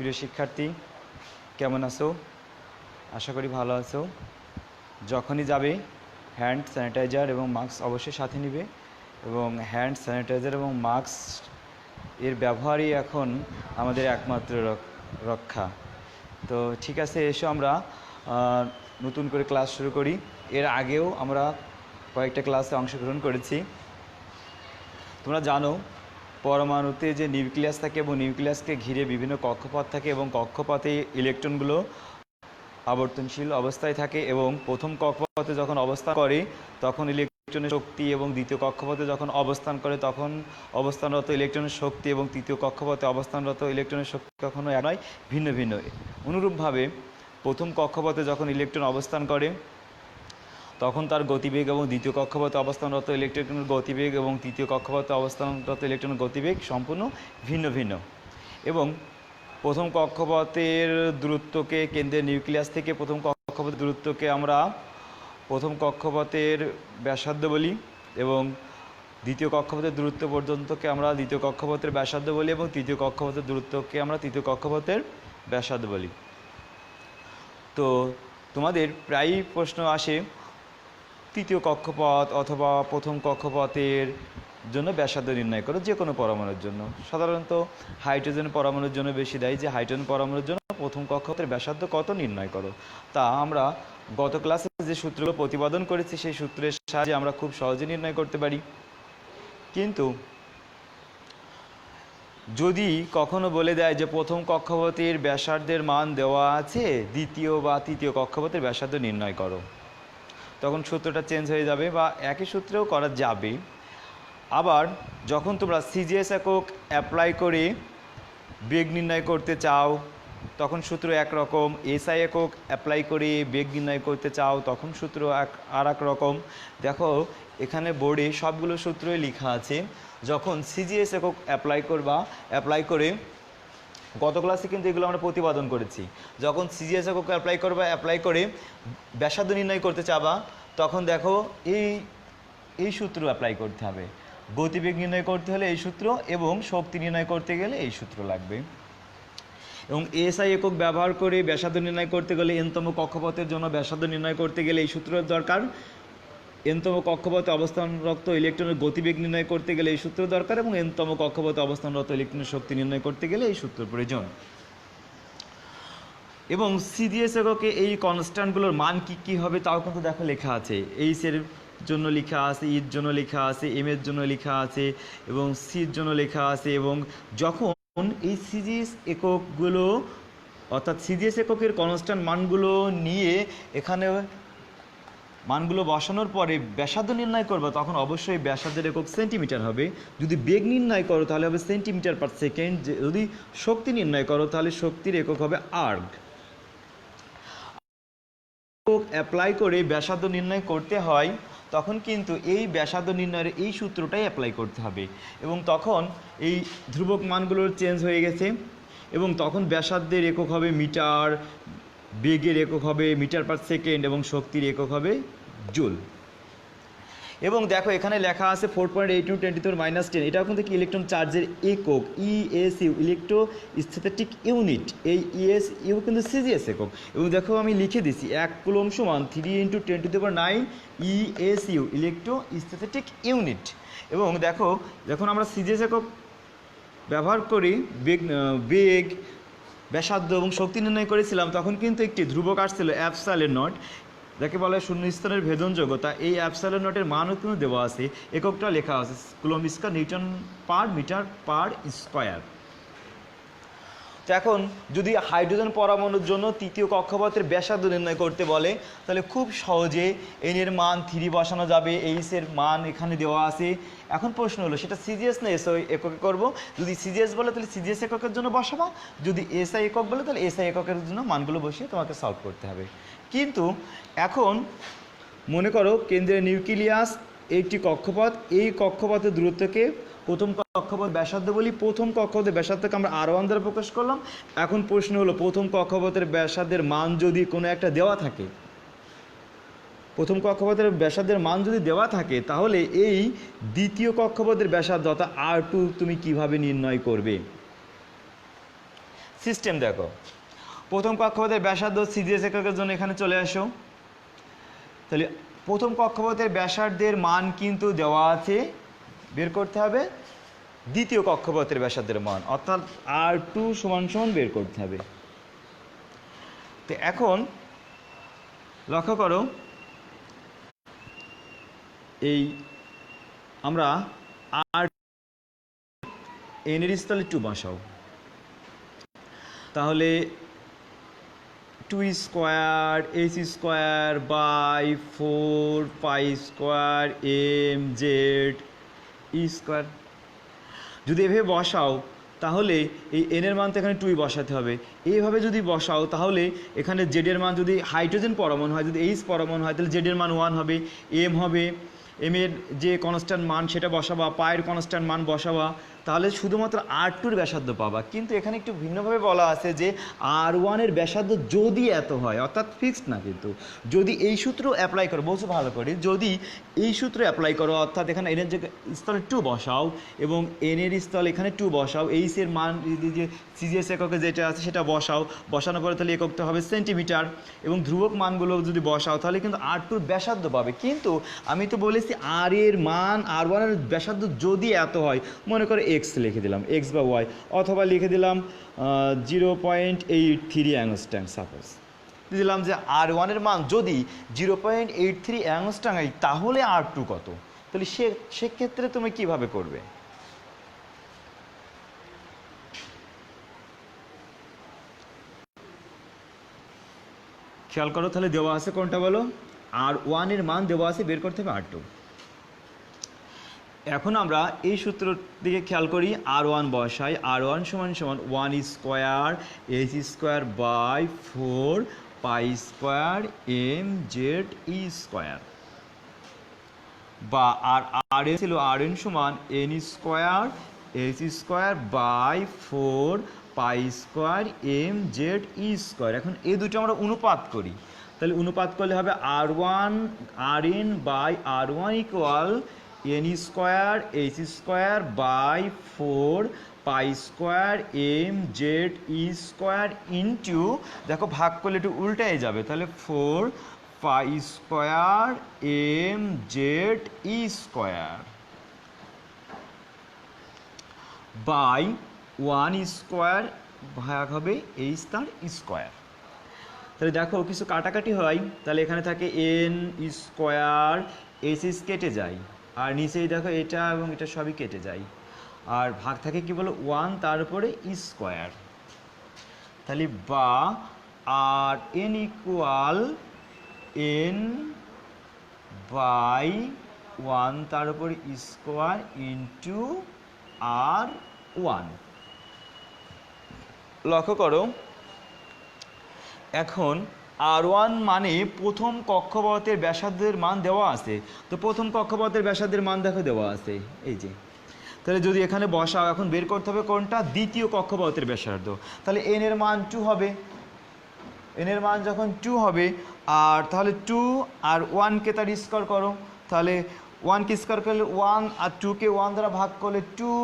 প্রিয় শিক্ষার্থী, কেমন আছো? আশা করি ভালো আছো। যখনই যাবে হ্যান্ড স্যানিটাইজার এবং মাস্ক অবশ্যই সাথে নিবে, এবং হ্যান্ড স্যানিটাইজার এবং মাস্ক এর ব্যবহারই এখন আমাদের একমাত্র রক্ষা। তো ঠিক আছে, এসো আমরা নতুন করে ক্লাস শুরু করি। এর আগেও আমরা কয়েকটা ক্লাসে অংশগ্রহণ করেছি। তোমরা জানো পরমাণুতে যে নিউক্লিয়াস থাকে এবং নিউক্লিয়াসকে ঘিরে বিভিন্ন কক্ষপথ থাকে এবং কক্ষপথে ইলেকট্রনগুলো আবর্তনশীল অবস্থায় থাকে এবং প্রথম কক্ষপথে যখন অবস্থান করে তখন ইলেকট্রনের শক্তি এবং দ্বিতীয় কক্ষপথে যখন অবস্থান করে তখন অবস্থানরত ইলেকট্রনের শক্তি এবং তৃতীয় কক্ষপথে অবস্থানরত ইলেকট্রনের শক্তি কখনো এক নয়, ভিন্ন ভিন্ন। অনুরূপভাবে প্রথম কক্ষপথে যখন ইলেকট্রন অবস্থান করে তখন তার গতিবেগ এবং দ্বিতীয় কক্ষপথে অবস্থানরত ইলেকট্রনের গতিবেগ এবং তৃতীয় কক্ষপথে অবস্থানরত ইলেকট্রনের গতিবেগ সম্পূর্ণ ভিন্ন ভিন্ন। এবং প্রথম কক্ষপথের দূরত্বকে কেন্দ্রের নিউক্লিয়াস থেকে প্রথম কক্ষপথের দূরত্বকে আমরা প্রথম কক্ষপথের ব্যাসার্ধ বলি, এবং দ্বিতীয় কক্ষপথের দূরত্ব পর্যন্তকে আমরা দ্বিতীয় কক্ষপথের ব্যাসার্ধ বলি, এবং তৃতীয় কক্ষপথের দূরত্বকে আমরা তৃতীয় কক্ষপথের ব্যাসার্ধ বলি। তো তোমাদের প্রায়ই প্রশ্ন আসে তৃতীয় কক্ষপথ অথবা প্রথম কক্ষপথের জন্য ব্যাসার্ধ নির্ণয় করো যে কোনো পরমাণুর জন্য। সাধারণত হাইড্রোজেন পরমাণুর জন্য বেশি দেয় যে হাইড্রোজেন পরমাণুর জন্য প্রথম কক্ষপথের ব্যাসার্ধ কত নির্ণয় করো। তা আমরা গত ক্লাসে যে সূত্রগুলো প্রতিপাদন করেছি সেই সূত্রের সাহায্যে আমরা খুব সহজে নির্ণয় করতে পারি। কিন্তু যদি কখনো বলে দেয় যে প্রথম কক্ষপথের ব্যাসার্ধের মান দেওয়া আছে, দ্বিতীয় বা তৃতীয় কক্ষপথের ব্যাসার্ধ নির্ণয় করো, তখন সূত্রটা চেঞ্জ হয়ে যাবে বা একই সূত্রেও করা যাবে। আবার যখন তোমরা সিজিএস একক অ্যাপ্লাই করে বেগ নির্ণয় করতে চাও তখন সূত্র একরকম, এসআই একক অ্যাপ্লাই করে বেগ নির্ণয় করতে চাও তখন সূত্র আর এক রকম। দেখো এখানে বোর্ডে সবগুলো সূত্রই লেখা আছে। যখন সিজিএস একক অ্যাপ্লাই করে গত ক্লাসে কিন্তু এগুলো আমরা প্রতিপাদন করেছি। যখন সিজিএস একক অ্যাপ্লাই করে ব্যাসার্ধ নির্ণয় করতে চাবা তখন দেখো এই সূত্র অ্যাপ্লাই করতে হবে। গতিবেগ নির্ণয় করতে হলে এই সূত্র, এবং শক্তি নির্ণয় করতে গেলে এই সূত্র লাগবে। এবং এসআই একক ব্যবহার করে ব্যাসার্ধ নির্ণয় করতে গেলে এনতম কক্ষপথের জন্য ব্যাসার্ধ নির্ণয় করতে গেলে এই সূত্রের দরকার। এনতম কক্ষপথে অবস্থানরত ইলেকট্রনের গতিবেগ নির্ণয় করতে গেলে এই সূত্র দরকার, এবং এনতম কক্ষপথে অবস্থানরত ইলেকট্রনের শক্তি নির্ণয় করতে গেলে এই সূত্র প্রয়োজন। এবং সিজিএস এককে এই কনস্ট্যান্টগুলোর মান কী কী হবে তাও কিন্তু দেখো লেখা আছে। এইচের জন্য লেখা আছে, ইর জন্য লেখা আছে, এম এর জন্য লেখা আছে, এবং সির জন্য লেখা আছে। এবং যখন এই সিজিএস এককগুলো অর্থাৎ সিজিএস এককের কনস্ট্যান্ট মানগুলো নিয়ে এখানে মানগুলো বসানোর পরে ব্যাসার্ধ নির্ণয় করবে তখন অবশ্যই ব্যাসার্ধের একক সেন্টিমিটার হবে। যদি বেগ নির্ণয় করো তাহলে হবে সেন্টিমিটার পার সেকেন্ড। যদি শক্তি নির্ণয় করো তাহলে শক্তির একক হবে আর্গ। অ্যাপ্লাই করে ব্যাসার্ধ নির্ণয় করতে হয় তখন কিন্তু এই ব্যাসার্ধ নির্ণয়ের এই সূত্রটাই অ্যাপ্লাই করতে হবে, এবং তখন এই ধ্রুবক মানগুলোর চেঞ্জ হয়ে গেছে, এবং তখন ব্যাসার্ধের একক হবে মিটার, বেগের একক হবে মিটার পার সেকেন্ড, এবং শক্তির একক হবে জুল। এবং দেখো এখানে লেখা আছে 4.82 × 10⁻⁻, এটাও কিন্তু কি ইলেকট্রন চার্জের একক, ইএসইউ ইলেকট্রোস্ট্যাটিক ইউনিট। এই ইএসইউ কিন্তু সিজিএস একক। এবং দেখো আমি লিখে দিছি 1 কুলম্ব সমান 3 × 10⁹ ইএসইউ ইলেকট্রোস্ট্যাটিক ইউনিট। এবং দেখো যখন আমরা সিজিএস একক ব্যবহার করি বেগ ব্যাসার্ধ এবং শক্তি নির্ণয় করেছিলাম তখন কিন্তু একটি ধ্রুবক আসছিল অ্যাপসাইলন নট, যাকে বলা হয় শূন্যস্থানের ভেদনযোগ্যতা। এই অ্যাপসাইলন নটের মানও কিন্তু দেওয়া আছে, এককটা লেখা আছে coulomb square newton per metre per square. তো এখন যদি হাইড্রোজেন পরমাণুর জন্য তৃতীয় কক্ষপথের ব্যাসার্ধ নির্ণয় করতে বলে তাহলে খুব সহজে এন এর মান 3 বসানো যাবে, এইচ এর মান এখানে দেওয়া আছে। এখন প্রশ্ন হলো সেটা সিজিএস না এসআই এককে করব। যদি সিজিএস বলে তাহলে সিজিএস এককের জন্য বসাবা, যদি এসআই একক বলে তাহলে এসআই এককের জন্য মানগুলো বসিয়ে তোমাকে সলভ করতে হবে। কিন্তু এখন মনে করো কেন্দ্রের নিউক্লিয়াস একটি কক্ষপথ, এই কক্ষপথের দূরত্বকে প্রথম কক্ষপথ ব্যাসার্ধ বলি। প্রথম কক্ষপথের ব্যাসার্ধকে আমরা r1 দ্বারা প্রকাশ করলাম। এখন প্রশ্ন হলো প্রথম কক্ষপথের ব্যাসার্ধের মান যদি কোনো একটা দেওয়া থাকে, প্রথম কক্ষপথের ব্যাসার্ধের মান যদি দেওয়া থাকে তাহলে এই দ্বিতীয় কক্ষপথের ব্যাসার্ধ অর্থাৎ r2 তুমি কিভাবে নির্ণয় করবে। সিস্টেম দেখো, প্রথম কক্ষপথের ব্যাসার্ধ সিজিএস এককের জন্য এখানে চলে আসো। তাহলে প্রথম কক্ষপথের ব্যাসার্ধের মান কিন্তু দেওয়া আছে, বের করতে হবে দ্বিতীয় কক্ষপথের ব্যাসার্ধের মান, অর্থাৎ R2 সমান সমান বের করতে হবে। তো এখন লক্ষ্য করো, এই আমরা আর এন এর স্থলে 2 বসাও, তাহলে 2 square H square by 4 pi square M Z E square. যদি এভাবে বসাও তাহলে এই এন এর মান তো এখানে 2 বসাতে হবে। এইভাবে যদি বসাও তাহলে এখানে জেড এর মান যদি হাইড্রোজেন পরমাণু হয়, যদি এইচ পরমাণু হয়, তাহলে জেড এর মান 1 হবে, এম হবে, এম এর যে কনস্ট্যান্ট মান সেটা বসাবা, পায়ের কনস্ট্যান্ট মান বসাবা, তাহলে শুধুমাত্র R2 এর ব্যাসার্ধ পাবা। কিন্তু এখানে একটু ভিন্নভাবে বলা আছে যে R1 এর ব্যাসার্ধ যদি এত হয়, অর্থাৎ ফিক্সড না, কিন্তু যদি এই সূত্র অ্যাপ্লাই করো, বলছো ভালো করে, যদি এই সূত্র অ্যাপ্লাই করো, অর্থাৎ এখানে এন এর স্থলে 2 বসাও এবং এন এর স্থলে এখানে 2 বসাও, এইচ এর মান যে সিজিএস এককে যেটা আছে সেটা বসাও, বসানোর পরে তাহলে এককটা হবে সেন্টিমিটার, এবং ধ্রুবক মানগুলো যদি বসাও তাহলে কিন্তু R2 এর ব্যাসার্ধ পাবে। কিন্তু আমি তো বলেছি আর এর মান R1 এর ব্যাসার্ধ যদি এত হয়, মনে করে এক্স লিখে দিলাম, এক্স বা ওয়াই, অথবা লিখে দিলাম 0.83 অ্যাংস্ট্রম, সাপোজ দিলাম যে R1 এর মান যদি 0.83 অ্যাংস্ট্রম হয়, তাহলে R2 কত? তাহলে সেক্ষেত্রে তুমি কিভাবে করবে? খেয়াল করো, তাহলে দেওয়া আছে কোনটা বলো? R1 এর মান দেওয়া আছে, বের করতে হবে R2। এখন আমরা এই সূত্র দিকে খেয়াল করি, R1 বসাই, R1 সমান সমান 1 square H square by 4 pi square M Z E square, বা আর এন ছিল RN সমান N square H square by 4 pi square M Z E square. এখন এই দুটো আমরা অনুপাত করি, তাহলে অনুপাত করলে হবে RN by R1 equal N square H square by 4 pi square M Z E square into, দেখো ভাগ করলে একটু উল্টায় যাবে, তাহলে 4 pi square M Z E square by 1 square ভাগ হবে এইচ তার স্কোয়ার। তাহলে দেখো কিছু কাটাকাটি হয়, তাহলে এখানে থাকে এন স্কোয়ার, এইচ কেটে যায়, আর নিচেই দেখো এটা এবং এটা সবই কেটে যায়, আর ভাগ থাকে কি বলো 1 তার উপরে স্কোয়ার। তাহলে বা আর এন ইকুয়াল এন বাই 1 তার উপরে স্কোয়ার ইন্টু R1। লক্ষ্য করো, এখন R1 মানে প্রথম কক্ষপথের ব্যাসার্ধের মান দেওয়া আছে, তো প্রথম কক্ষপথের ব্যাসার্ধের মান দেখো দেওয়া আছে এই যে, তাহলে যদি এখানে বসাও, এখন বের করতে হবে কোনটা? দ্বিতীয় কক্ষপথের ব্যাসার্ধ। তাহলে এন এর মান 2 হবে, এন এর মান যখন 2 হবে, আর তাহলে 2 আর 1কে তার স্কোয়ার করো, তাহলে 1কে স্কোয়ার করলে 1, আর 2কে 1 দ্বারা ভাগ করলে 2,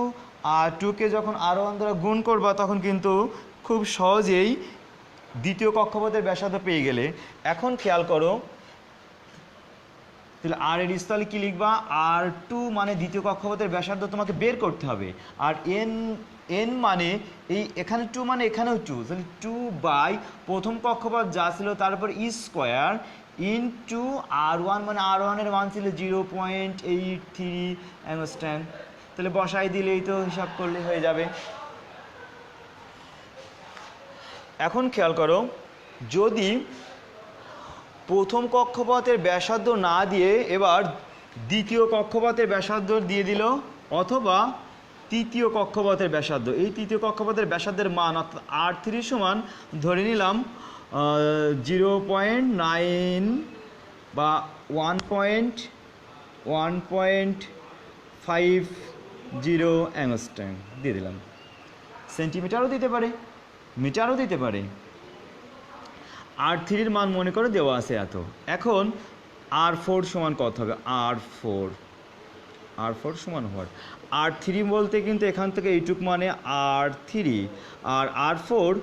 আর 2কে যখন R1 দ্বারা গুণ করবা তখন কিন্তু খুব সহজেই দ্বিতীয় কক্ষপথের ব্যাসার্ধ পেয়ে গেলে। এখন খেয়াল করো, তাহলে আর এর স্থলে কি লিখবা? R2 মানে দ্বিতীয় কক্ষপথের ব্যাসার্ধ তোমাকে বের করতে হবে, আর এন মানে এই এখানে 2 মানে এখানেও 2, তাহলে 2 বাই প্রথম কক্ষপথ যা ছিল তারপর ই স্কোয়ার ইন্টু R1 মানে R1 এর মান ছিল 0.83 অ্যাংস্ট্রম, তাহলে বসাই দিলেই তো হিসাব করলে হয়ে যাবে। এখন খেয়াল করো, যদি প্রথম কক্ষপথের ব্যাসার্ধ না দিয়ে এবার দ্বিতীয় কক্ষপথের ব্যাসার্ধ দিয়ে দিল, অথবা তৃতীয় কক্ষপথের ব্যাসার্ধ, এই তৃতীয় কক্ষপথের ব্যাসার্ধের মান অর্থাৎ R3 সমান ধরে নিলাম 0.9 বা 1.50 অ্যাংস্ট্রম দিয়ে দিলাম, সেন্টিমিটারও দিতে পারে, মিটারও দিতে পারে। R3 এর মান মনে করে দেওয়া আছে এত। এখন R4 সমান কত হবে? R4 R4 সমান হোয়াট, R3 বলতে কিন্তু এখান থেকে এইটুক মানে R3, আর R4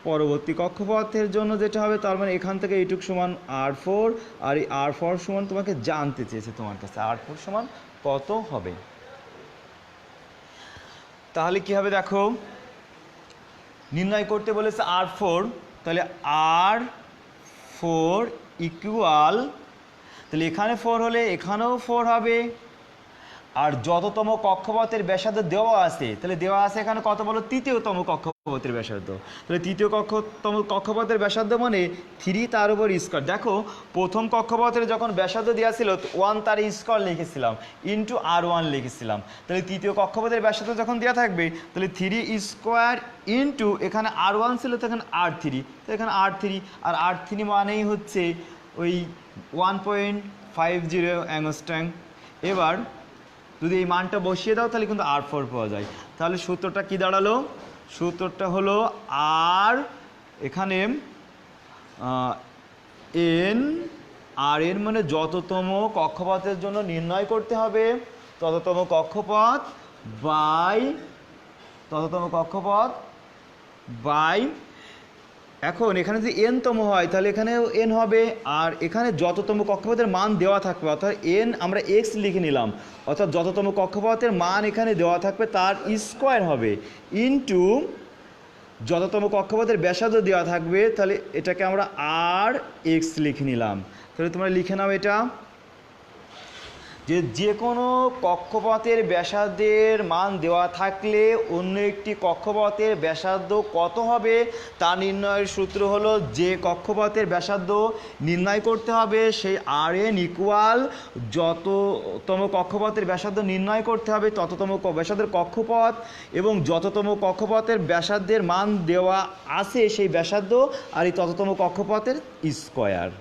পরবর্তী কক্ষপথের জন্য যেটা হবে, তার মানে এখান থেকে এইটুক সমান R4, আর এই R4 সমান তোমাকে জানতে চেয়েছে তোমার কাছে R4 সমান কত হবে। তাহলে কি হবে দেখো, নির্ণয় করতে বলেছে R4, তাহলে R4 ইকুয়াল, তাহলে এখানে 4 হলে এখানেও 4 হবে, আর যততম কক্ষপথের ব্যাসার্ধ দেওয়া আছে, তাহলে দেওয়া আছে এখানে কত বলো, তৃতীয়তম কক্ষপথের ব্যাসার্ধ, তাহলে তৃতীয় কক্ষপথের ব্যাসার্ধ মানে 3 তার উপর স্কোয়ার। দেখো প্রথম কক্ষপথের যখন ব্যাসার্ধ দেওয়া ছিল 1 তার স্কোয়ার লিখেছিলাম, ইন্টু R1 লিখেছিলাম, তাহলে তৃতীয় কক্ষপথের ব্যাসার্ধ যখন দেওয়া থাকবে তাহলে 3 স্কোয়ার ইন্টু এখানে R1 ছিল তো এখানে R3, তো এখানে R3, আর R3 মানেই হচ্ছে ওই 1.50 অ্যাংস্ট্রং। এবার যদি এই মানটা বসিয়ে দাও তাহলে কিন্তু R4 পাওয়া যায়। তাহলে সূত্রটা কি দাঁড়ালো, সূত্রটা হলো আর এখানে এন, আর এন মানে যততম কক্ষপথের জন্য নির্ণয় করতে হবে তততম কক্ষপথ বাই এখন এখানে যদি এন তম হয় তাহলে এখানেও এন হবে, আর এখানে যততম কক্ষপথের মান দেওয়া থাকবে, অর্থাৎ এন আমরা এক্স লিখে নিলাম, অর্থাৎ যততম কক্ষপথের মান এখানে দেওয়া থাকবে তার স্কোয়ার হবে, ইন্টু যততম কক্ষপথের ব্যাসার্ধ দেওয়া থাকবে, তাহলে এটাকে আমরা আর এক্স লিখে নিলাম। তাহলে তোমরা লিখে নাও এটা, যে কোনো কক্ষপথের ব্যাসার্ধের মান দেওয়া থাকলে অন্য একটি কক্ষপথের ব্যাসার্ধ কত হবে তা নির্ণয়ের সূত্র হলো, যে কক্ষপথের ব্যাসার্ধ নির্ণয় করতে হবে সেই আর এন ইকুয়াল যততম কক্ষপথের ব্যাসার্ধ নির্ণয় করতে হবে তততম ব্যাসার্ধের কক্ষপথ, এবং যততম কক্ষপথের ব্যাসার্ধের মান দেওয়া আছে সেই ব্যাসার্ধ আর এই তততম কক্ষপথের স্কোয়ার।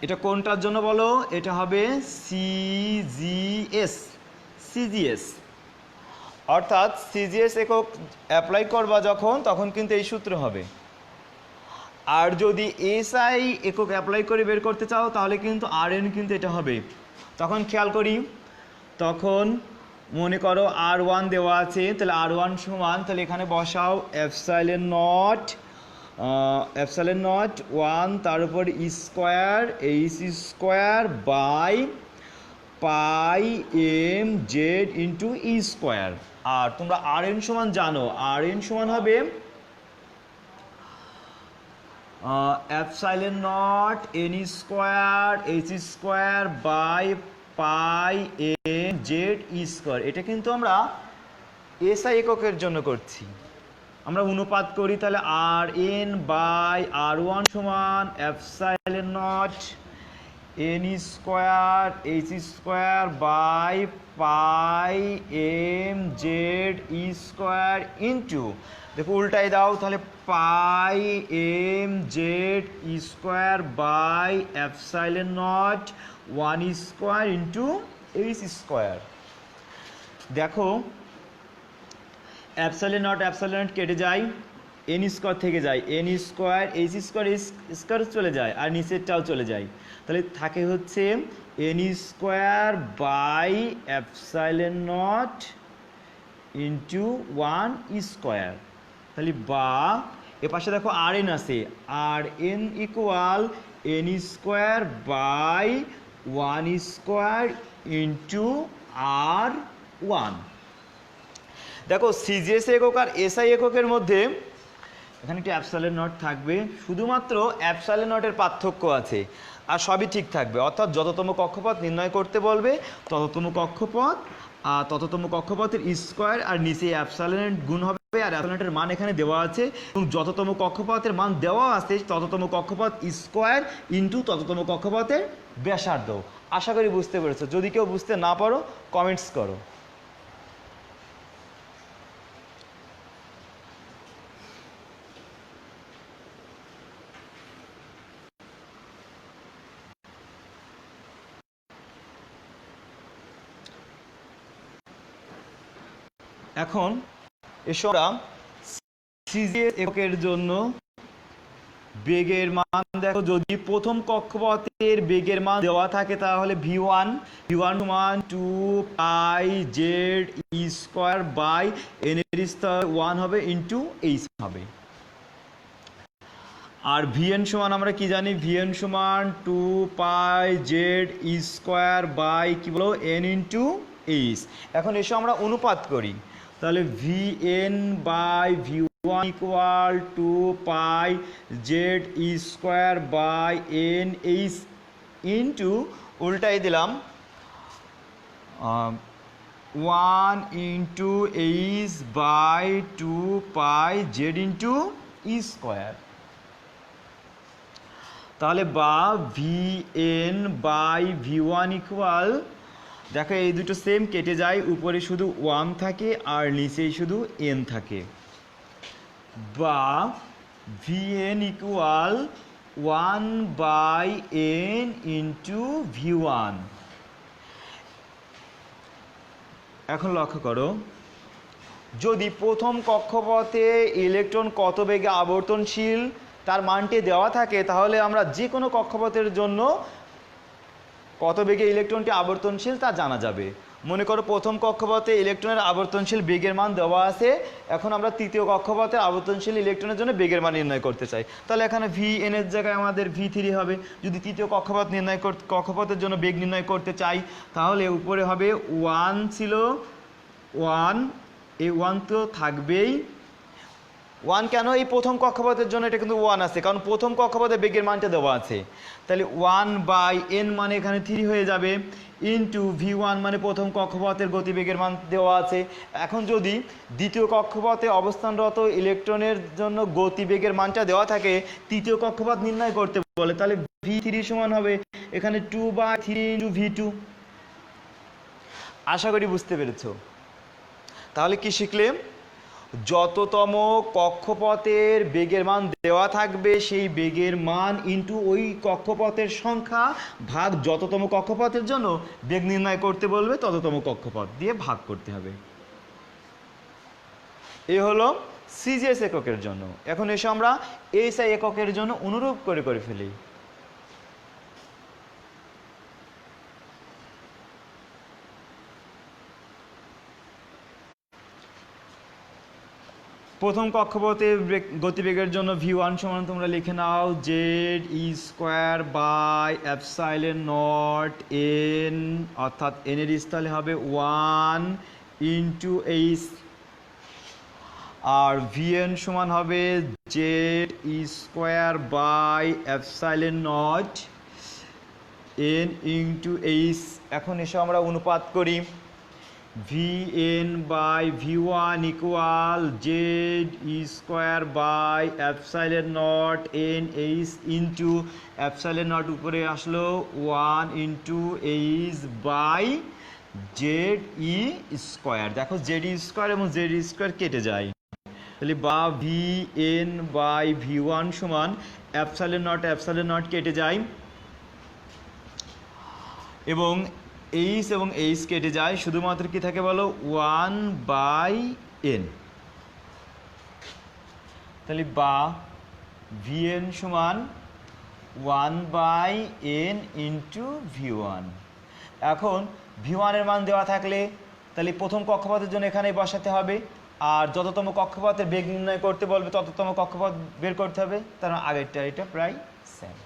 এটা কোনটার জন্য বলো, এটা হবে সিজিএস, অর্থাৎ সিজিএস একক অ্যাপ্লাই করবা যখন তখন কিন্তু এই সূত্র হবে, আর যদি এসআই একক অ্যাপ্লাই করে বের করতে চাও তাহলে কিন্তু আর এন কিন্তু এটা হবে। তখন খেয়াল করি, তখন মনে করো R1 দেওয়া আছে, তাহলে R1 সমান, তাহলে এখানে বসাও এপসাইলন নট 1 তার উপর square H square by pi M Z into E square. আর তোমরা আর এন সমান জানো, আর এন সমান হবে epsilon naught N square H square by pi M Z E square. এটা কিন্তু আমরা এসআই এককের জন্য করছি, আমরা অনুপাত করি, তাহলে আর এন বাই R1 সমান epsilon naught N square H square by pi M Z E square into, দেখো উল্টাই দাও, তাহলে pi M Z E square by epsilon naught 1 square into H square. দেখো অ্যাপসাইলন নট কেটে যায়, এন স্কোয়ার থেকে যায়, এন স্কোয়ার এইচ স্কোয়ার চলে যায়, আর নিচেরটাও চলে যায়, তাহলে থাকে হচ্ছে N square by epsilon naught into 1 square. তাহলে বা এ পাশে দেখো আর এন আছে, আর N equal N square by 1 square into R1। দেখো সিজিএস একক আর এসআই এককের মধ্যে এখানে একটি অ্যাপসাইলন নট থাকবে, শুধুমাত্র অ্যাপসাইলন নটের পার্থক্য আছে, আর সবই ঠিক থাকবে, অর্থাৎ যততম কক্ষপথ নির্ণয় করতে বলবে তততম কক্ষপথের স্কোয়ার আর নিচে অ্যাপসাইলন গুণ হবে, আর অ্যাপসাইলনের মান এখানে দেওয়া আছে, এবং যততম কক্ষপথের মান দেওয়া আছে তততম কক্ষপথ স্কোয়ার ইন্টু তততম কক্ষপথের ব্যাসার্ধ। আশা করি বুঝতে পেরেছো, যদি কেউ বুঝতে না পারো কমেন্টস করো। এখন এসো আমরা সিজিএস এককের জন্য বেগের মান দেখো, যদি প্রথম কক্ষপথের বেগের মান দেওয়া থাকে তাহলে v1 সমান 2π/z² বাই n এর স্তর 1 হবে ইনটু h হবে। আর vn সমান আমরা কি জানি, vn সমান 2π/z² বাই কি বলো n ইনটু h। এখন এসে আমরা অনুপাত করি, তাহলে vn/v1 equal 2π/z² by nh into উল্টাই দিলাম 1 into h by 2π/z into e²। তাহলে বা vn/v1 ইকুয়াল, দেখো এই দুটো সেম কেটে যায়, উপরে শুধু 1 থাকে আর নিচেই শুধু n থাকে, বা vn equal 1/n into v1। এখন লক্ষ্য করো, যদি প্রথম কক্ষপথে ইলেকট্রন কত বেগে আবর্তনশীল তার মানটি দেওয়া থাকে, তাহলে আমরা যে কোনো কক্ষপথের জন্য কত বেগে ইলেকট্রনটি আবর্তনশীল তা জানা যাবে। মনে করো প্রথম কক্ষপথে ইলেকট্রনের আবর্তনশীল বেগের মান দেওয়া আছে, এখন আমরা তৃতীয় কক্ষপথে আবর্তনশীল ইলেকট্রনের জন্য বেগের মান নির্ণয় করতে চাই, তাহলে এখানে vn এর জায়গায় আমাদের v3 হবে। যদি তৃতীয় কক্ষপথের জন্য বেগ নির্ণয় করতে চাই, তাহলে উপরে হবে 1 ছিল 1, এই 1 তো থাকবেই। 1 কেন, এই প্রথম কক্ষপথের জন্য এটা কিন্তু 1 আছে, কারণ প্রথম কক্ষপথে বেগের মানটা দেওয়া আছে, তাহলে 1/n মানে এখানে 3 হয়ে যাবে, ইন্টু v1 মানে প্রথম কক্ষপথের গতিবেগের মান দেওয়া আছে। এখন যদি দ্বিতীয় কক্ষপথে অবস্থানরত ইলেকট্রনের জন্য গতিবেগের মানটা দেওয়া থাকে, তৃতীয় কক্ষপথ নির্ণয় করতে বলে, তাহলে v3 সমান হবে এখানে 2/3 ইন্টু v2। আশা করি বুঝতে পেরেছো। তাহলে কি শিখলে, যততম কক্ষপথের বেগের মান দেওয়া থাকবে সেই বেগের মান ইনটু ওই কক্ষপথের সংখ্যা ভাগ যততম কক্ষপথের জন্য বেগ নির্ণয় করতে বলবে তততম কক্ষপথ দিয়ে ভাগ করতে হবে। এই হলো সিজিএস এককের জন্য। এখন এসে আমরা এসআই এককের জন্য অনুরূপ করে ফেলি। প্রথম কক্ষপথে গতিবেগের জন্য v1 সমান তোমরা লিখে নাও z² by epsilon naught n, অর্থাৎ n এর স্থলে হবে 1 ইন্টু h, আর vn সমান হবে z² by epsilon naught n into h। এখন এসে আমরা অনুপাত করি, vn/v1 equal z² by epsilon naught nh into epsilon naught উপরে আসলো 1 ইন্টু h বাই ze²। দেখো ze² এবং ze² কেটে যায়, তাহলে বা vn/v1 সমান এপসাইলন নট কেটে যায় এবং h এবং h কেটে যায়, শুধুমাত্র কি থাকে বলো 1/n। তাহলে বা vn সমান 1/n ইন্টু v1। এখন v1 এর মান দেওয়া থাকলে তাহলে প্রথম কক্ষপথের জন্য এখানেই বসাতে হবে, আর যততম কক্ষপথের বেগ নির্ণয় করতে বলবে তততম কক্ষপথ বের করতে হবে, তার আগেরটা এটা প্রায় সেম।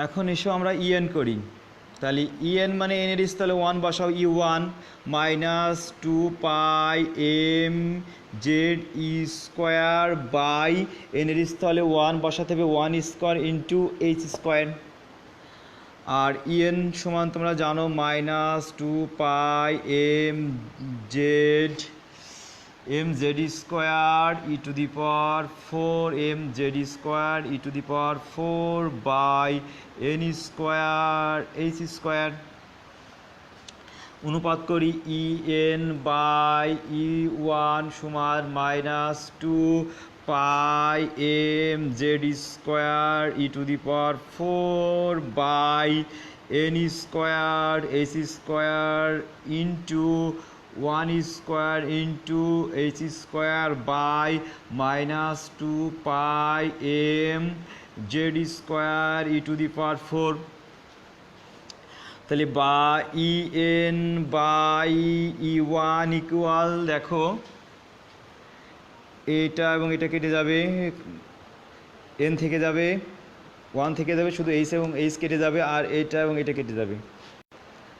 এখন এসো আমরা en করি, তাহলে en মানে n এর স্থলে 1 বসাও, e1 minus 2πmze² by n এর স্থলে 1 বসাতে হবে 1² ইন্টু h²। আর en সমান তোমরা জানো minus 2πmz² e to the power 4 mz² e to the power 4 by n² h²। অনুপাত করি E N by E one সমান minus two pi M Z square E to the power 4 by N square H square into 1 square into H square by minus two pi M Z square E to the power 4। তাহলে বা E N by E one equal, দেখো এটা এবং এটা কেটে যাবে, N থেকে যাবে, ওয়ান থেকে যাবে, শুধু এইচ এবং এইচ কেটে যাবে, আর এটা এবং এটা কেটে যাবে।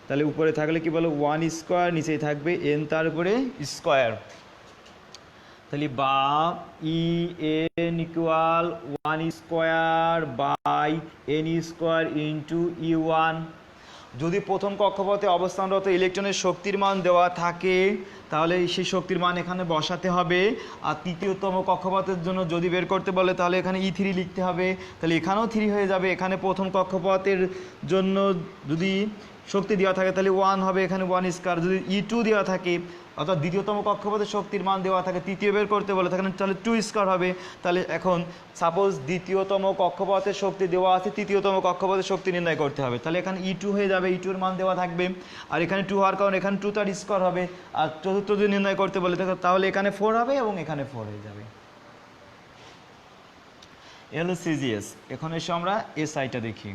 তাহলে উপরে থাকলে কি বলো 1 স্কোয়ার, নিচেই থাকবে এন তার উপরে স্কোয়ার। তাহলে বা E N equal 1 square by N square into E one. যদি প্রথম কক্ষপথে অবস্থানরত ইলেকট্রনের শক্তির মান দেওয়া থাকে তাহলে সেই শক্তির মান এখানে বসাতে হবে। আর তৃতীয়তম কক্ষপথের জন্য যদি বের করতে বলে তাহলে এখানে ই থ্রি লিখতে হবে। তাহলে এখানেও 3 হয়ে যাবে। এখানে প্রথম কক্ষপথের জন্য যদি শক্তি দেওয়া থাকে তাহলে 1 হবে, এখানে 1 স্কোয়ার। যদি ই2 দেওয়া থাকে অর্থাৎ দ্বিতীয়তম কক্ষপথের শক্তির মান দেওয়া থাকে, তৃতীয় বের করতে বলে তাহলে 2 স্কোয়ার হবে। তাহলে এখন সাপোজ দ্বিতীয়তম কক্ষপথের শক্তি দেওয়া আছে, তৃতীয়তম কক্ষপথের শক্তি নির্ণয় করতে হবে। তাহলে এখানে ই2 হয়ে যাবে, ই2 এর মান দেওয়া থাকবে। আর এখানে 2 হওয়ার কারণে এখানে 2 তার স্কোয়ার হবে। আর চতুর্থ যদি নির্ণয় করতে বলে তাহলে এখানে 4 হবে এবং এখানে 4 হয়ে যাবে। এ হলো সিজিএস। এখন এসে আমরা এসআইটা দেখি।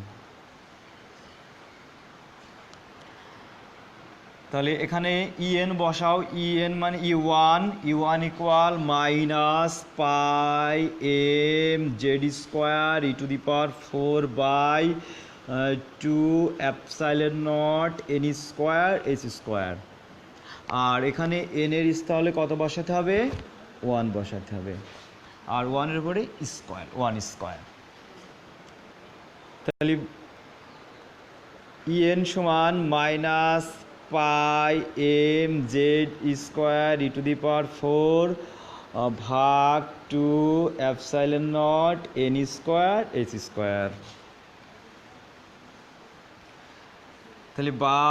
তাহলে এখানে ইএন বসাও, ইএন মানে E one equal minus pi M Z square E to the power 4 by 2 epsilon naught N square H square. আর এখানে এন এর স্থলে কত বসাতে হবে? 1 বসাতে হবে। আর 1 এর উপরে স্কোয়ার, 1 স্কোয়ার। তাহলে ইএন সমান minus pi M Z square E to the power 4 ভাগ 2 epsilon naught N square H square. তাহলে বা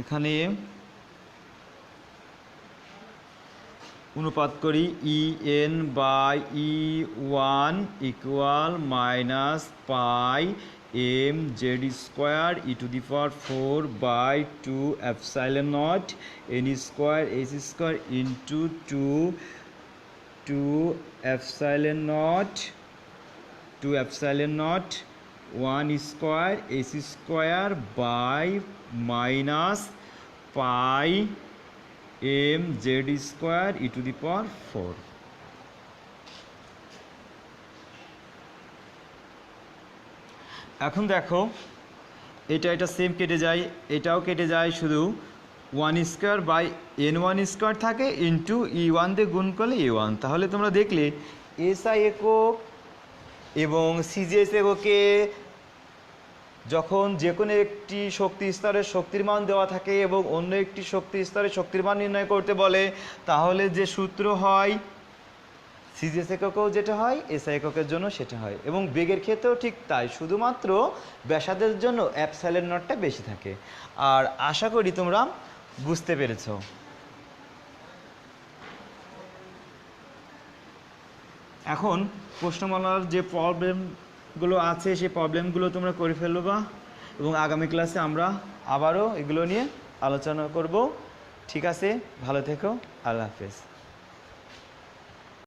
এখানে অনুপাত করি E N by E one equal minus pi M Z square E to the power 4 by 2 epsilon naught N square H square into 2 epsilon naught 1 square H square by minus pi M Z square E to the power 4। এখন দেখো এটা same কেটে যায়, এটাও কেটে যায়, শুধু 1 square by N 1 square থাকে ইন্টু ই ওয়ান দিয়ে গুণ করলে এ ওয়ান। তাহলে তোমরা দেখলে এসআই একক এবং সিজিএস এককে যখন যে কোনো একটি শক্তি স্তরের শক্তির মান দেওয়া থাকে এবং অন্য একটি শক্তি স্তরের শক্তির মান নির্ণয় করতে বলে তাহলে যে সূত্র হয় সিজিএস এককেও যেটা হয় এসআই এককের জন্য সেটা হয়। এবং বেগের ক্ষেত্রেও ঠিক তাই, শুধুমাত্র ব্যাসার্ধের জন্য এপসাইলন নটটা বেশি থাকে। আর আশা করি তোমরা বুঝতে পেরেছো। এখন প্রশ্নমালার যে প্রবলেমগুলো আছে সেই প্রবলেমগুলো তোমরা করে ফেলবা এবং আগামী ক্লাসে আমরা আবারও এগুলো নিয়ে আলোচনা করব। ঠিক আছে, ভালো থেকো, আল্লাহ হাফেজ।